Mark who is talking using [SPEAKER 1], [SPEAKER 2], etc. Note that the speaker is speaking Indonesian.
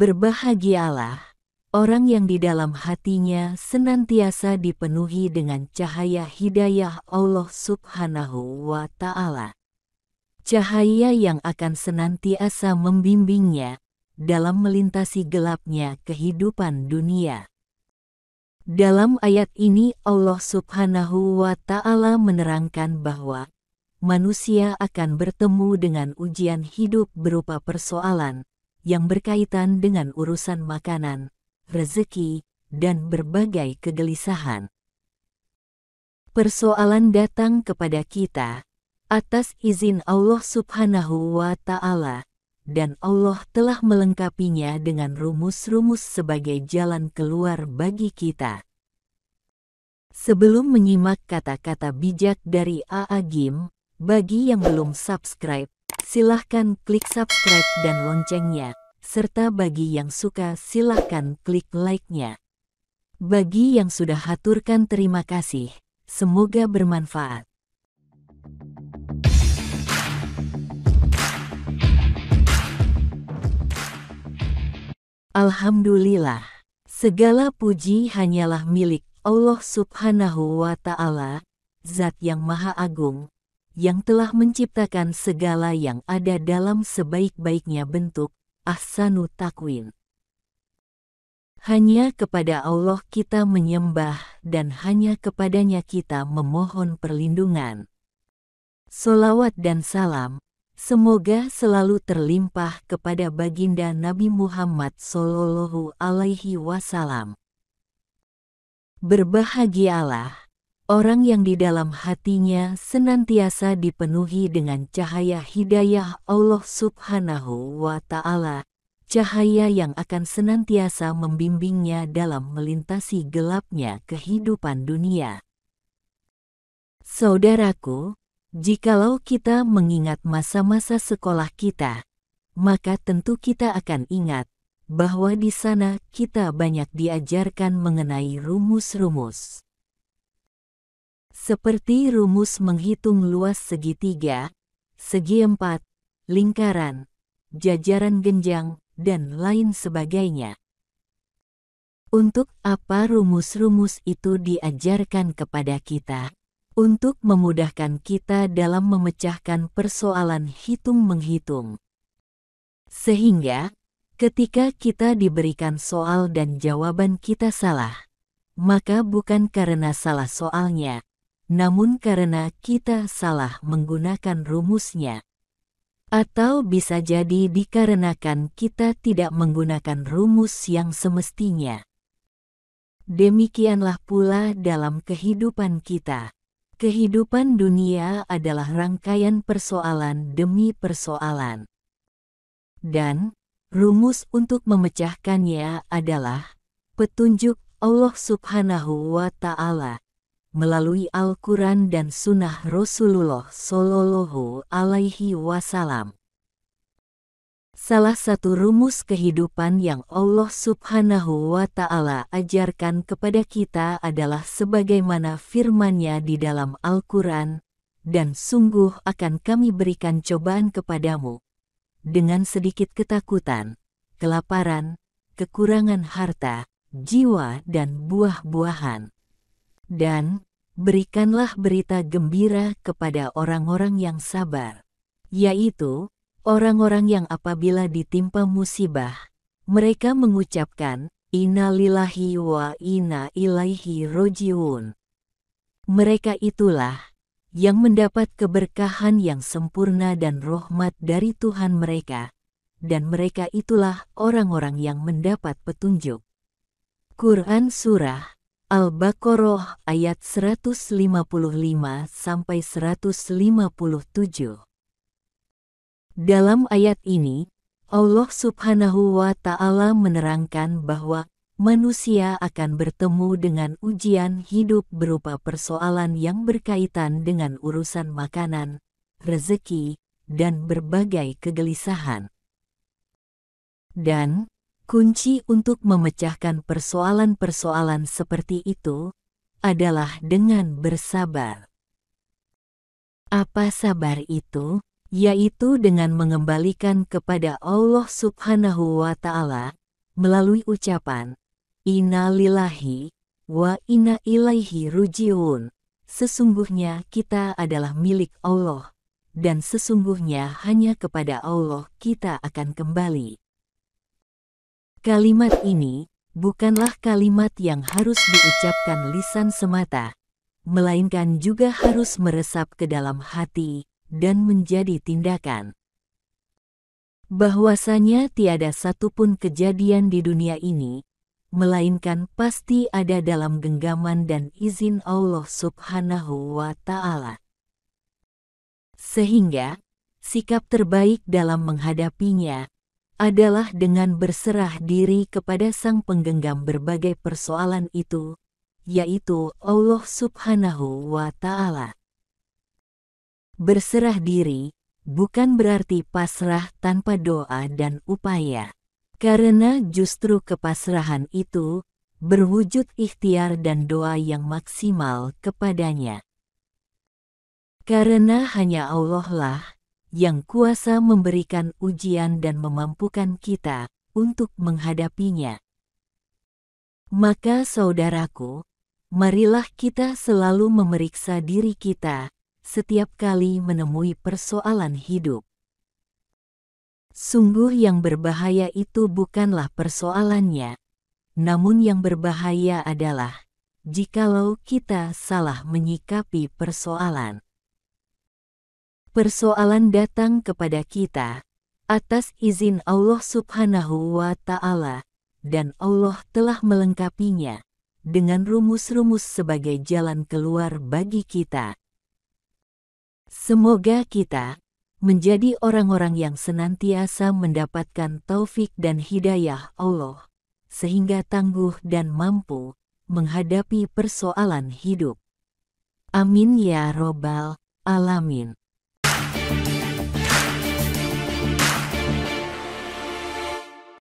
[SPEAKER 1] Berbahagialah orang yang di dalam hatinya senantiasa dipenuhi dengan cahaya hidayah Allah Subhanahu wa Ta'ala. Cahaya yang akan senantiasa membimbingnya dalam melintasi gelapnya kehidupan dunia. Dalam ayat ini Allah Subhanahu wa Ta'ala menerangkan bahwa manusia akan bertemu dengan ujian hidup berupa persoalan yang berkaitan dengan urusan makanan, rezeki, dan berbagai kegelisahan. Persoalan datang kepada kita atas izin Allah Subhanahu wa Ta'ala, dan Allah telah melengkapinya dengan rumus-rumus sebagai jalan keluar bagi kita. Sebelum menyimak kata-kata bijak dari A'agim, bagi yang belum subscribe, silahkan klik subscribe dan loncengnya, serta bagi yang suka silahkan klik like-nya. Bagi yang sudah haturkan terima kasih, semoga bermanfaat. Alhamdulillah, segala puji hanyalah milik Allah Subhanahu wa Ta'ala, Zat yang Maha Agung, yang telah menciptakan segala yang ada dalam sebaik-baiknya bentuk, ahsanu takwin. Hanya kepada Allah kita menyembah dan hanya kepadanya kita memohon perlindungan. Sholawat dan salam, semoga selalu terlimpah kepada baginda Nabi Muhammad Sallallahu Alaihi Wasallam. Berbahagialah orang yang di dalam hatinya senantiasa dipenuhi dengan cahaya hidayah Allah Subhanahu wa Ta'ala, cahaya yang akan senantiasa membimbingnya dalam melintasi gelapnya kehidupan dunia. Saudaraku, jikalau kita mengingat masa-masa sekolah kita, maka tentu kita akan ingat bahwa di sana kita banyak diajarkan mengenai rumus-rumus. Seperti rumus menghitung luas segitiga, segi empat, lingkaran, jajaran genjang, dan lain sebagainya. Untuk apa rumus-rumus itu diajarkan kepada kita? Untuk memudahkan kita dalam memecahkan persoalan hitung-menghitung. Sehingga, ketika kita diberikan soal dan jawaban kita salah, maka bukan karena salah soalnya, namun karena kita salah menggunakan rumusnya. Atau bisa jadi dikarenakan kita tidak menggunakan rumus yang semestinya. Demikianlah pula dalam kehidupan kita. Kehidupan dunia adalah rangkaian persoalan demi persoalan. Dan rumus untuk memecahkannya adalah petunjuk Allah Subhanahu wa Ta'ala melalui Al-Quran dan Sunnah Rasulullah Sallallahu Alaihi Wasallam. Salah satu rumus kehidupan yang Allah Subhanahu wa Ta'ala ajarkan kepada kita adalah sebagaimana firman-Nya di dalam Al-Quran, dan sungguh akan kami berikan cobaan kepadamu, dengan sedikit ketakutan, kelaparan, kekurangan harta, jiwa dan buah-buahan. Dan berikanlah berita gembira kepada orang-orang yang sabar, yaitu orang-orang yang apabila ditimpa musibah, mereka mengucapkan, Inna lillahi wa inna ilaihi rojiun. Mereka itulah yang mendapat keberkahan yang sempurna dan rahmat dari Tuhan mereka, dan mereka itulah orang-orang yang mendapat petunjuk. Quran Surah Al-Baqarah ayat 155-157. Dalam ayat ini, Allah Subhanahu wa Ta'ala menerangkan bahwa manusia akan bertemu dengan ujian hidup berupa persoalan yang berkaitan dengan urusan makanan, rezeki, dan berbagai kegelisahan. Dan kunci untuk memecahkan persoalan-persoalan seperti itu adalah dengan bersabar. Apa sabar itu? Yaitu dengan mengembalikan kepada Allah Subhanahu wa Ta'ala melalui ucapan, Inna lillahi wa inna ilaihi rujiun. Sesungguhnya kita adalah milik Allah, dan sesungguhnya hanya kepada Allah kita akan kembali. Kalimat ini bukanlah kalimat yang harus diucapkan lisan semata, melainkan juga harus meresap ke dalam hati dan menjadi tindakan. Bahwasanya tiada satupun kejadian di dunia ini, melainkan pasti ada dalam genggaman dan izin Allah Subhanahu wa Ta'ala. Sehingga, sikap terbaik dalam menghadapinya adalah dengan berserah diri kepada Sang Penggenggam berbagai persoalan itu, yaitu Allah Subhanahu wa Ta'ala. Berserah diri bukan berarti pasrah tanpa doa dan upaya. Karena justru kepasrahan itu berwujud ikhtiar dan doa yang maksimal kepadanya. Karena hanya Allah lah yang kuasa memberikan ujian dan memampukan kita untuk menghadapinya. Maka saudaraku, marilah kita selalu memeriksa diri kita setiap kali menemui persoalan hidup. Sungguh yang berbahaya itu bukanlah persoalannya, namun yang berbahaya adalah jikalau kita salah menyikapi persoalan. Persoalan datang kepada kita atas izin Allah Subhanahu wa Ta'ala, dan Allah telah melengkapinya dengan rumus-rumus sebagai jalan keluar bagi kita. Semoga kita menjadi orang-orang yang senantiasa mendapatkan taufik dan hidayah Allah, sehingga tangguh dan mampu menghadapi persoalan hidup. Amin ya Robbal Alamin.